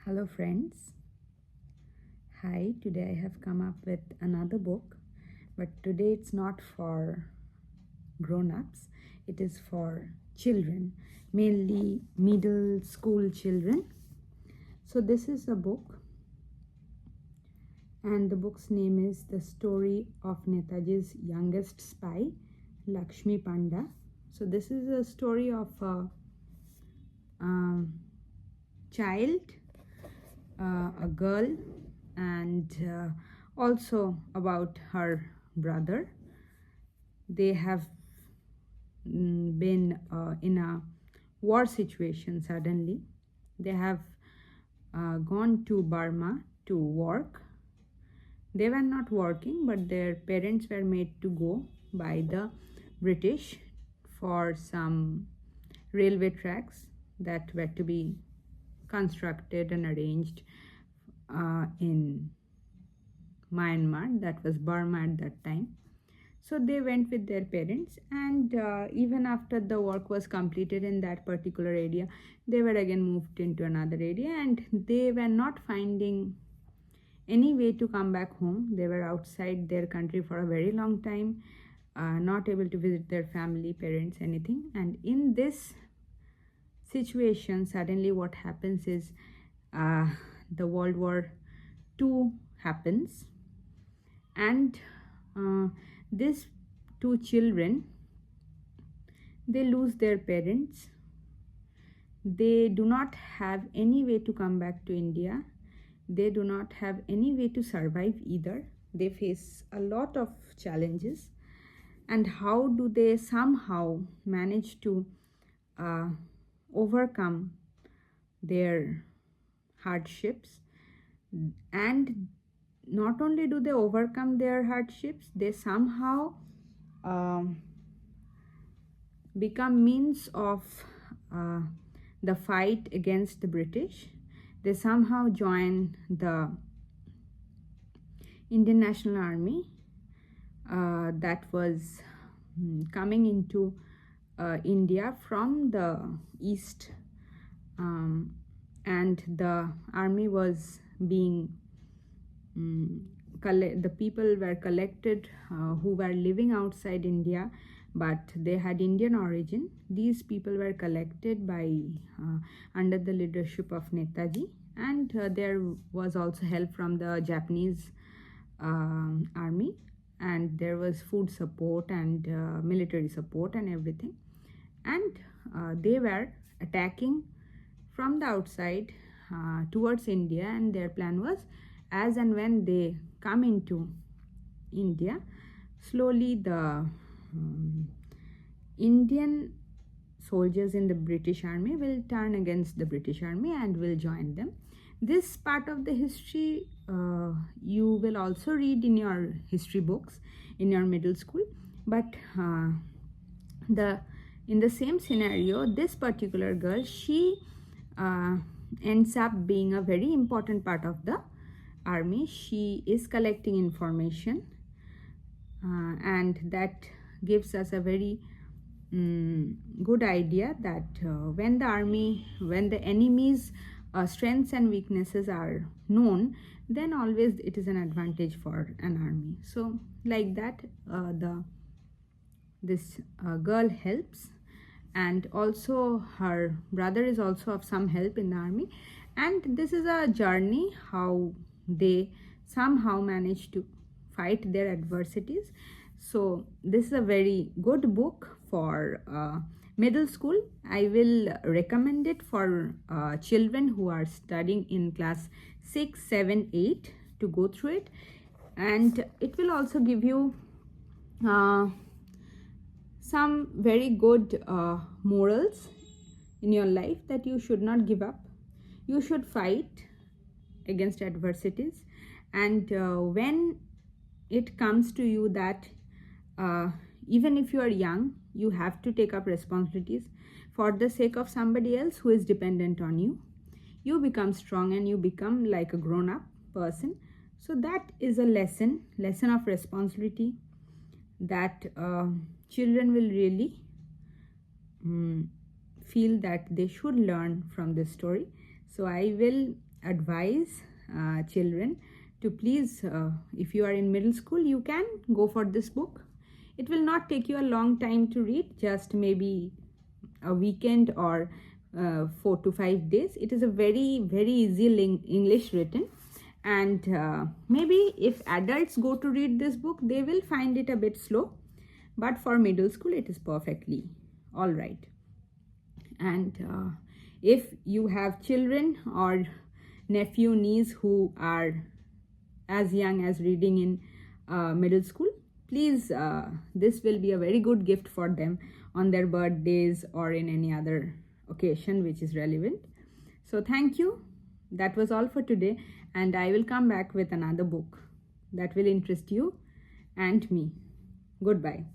Hello friends. Hi, today I have come up with another book, but today it's not for grown-ups. It is for children, mainly middle school children. So this is a book, and the book's name is The Story of Netaji's Youngest Spy, LAXMI PANDA. So this is a story of a child, a girl, and also about her brother. They have been in a war situation suddenly. They have gone to Burma to work. They were not working, but their parents were made to go by the British for some railway tracks that were to be constructed and arranged in Myanmar, that was Burma at that time. So they went with their parents, and even after the work was completed in that particular area, they were again moved into another area, and they were not finding any way to come back home. They were outside their country for a very long time, not able to visit their family, parents, anything. And in this situation, suddenly what happens is the World War II happens, and these two children, they lose their parents. They do not have any way to come back to India. They do not have any way to survive either. They face a lot of challenges. And how do they somehow manage to overcome their hardships? And not only do they overcome their hardships, they somehow become means of the fight against the British. They somehow join the Indian National Army that was coming into India from the east, and the army was being the people were collected who were living outside India, but they had Indian origin. These people were collected by under the leadership of Netaji, and there was also help from the Japanese army, and there was food support and military support and everything. And they were attacking from the outside towards India, and their plan was, as and when they come into India, slowly the Indian soldiers in the British army will turn against the British army and will join them. This part of the history you will also read in your history books in your middle school, but in the same scenario, this particular girl, she ends up being a very important part of the army. She is collecting information, and that gives us a very good idea that when the enemy's strengths and weaknesses are known, then always it is an advantage for an army. So like that, this girl helps, and also her brother is also of some help in the army, and this is a journey how they somehow manage to fight their adversities. So this is a very good book for middle school. I will recommend it for children who are studying in class 6, 7, 8 to go through it, and it will also give you some very good morals in your life, that you should not give up. You should fight against adversities, and when it comes to you that even if you are young, you have to take up responsibilities for the sake of somebody else who is dependent on you. You become strong and you become like a grown-up person. So that is a lesson of responsibility that children will really feel that they should learn from this story. So I will advise children to please, if you are in middle school, you can go for this book. It will not take you a long time to read, just maybe a weekend or 4 to 5 days. It is a very, very easy English written, and maybe if adults go to read this book, they will find it a bit slow, but for middle school it is perfectly all right. And if you have children or nephew, niece who are as young as reading in middle school, please, this will be a very good gift for them on their birthdays or in any other occasion which is relevant. So thank you. That was all for today, and I will come back with another book that will interest you and me. Goodbye.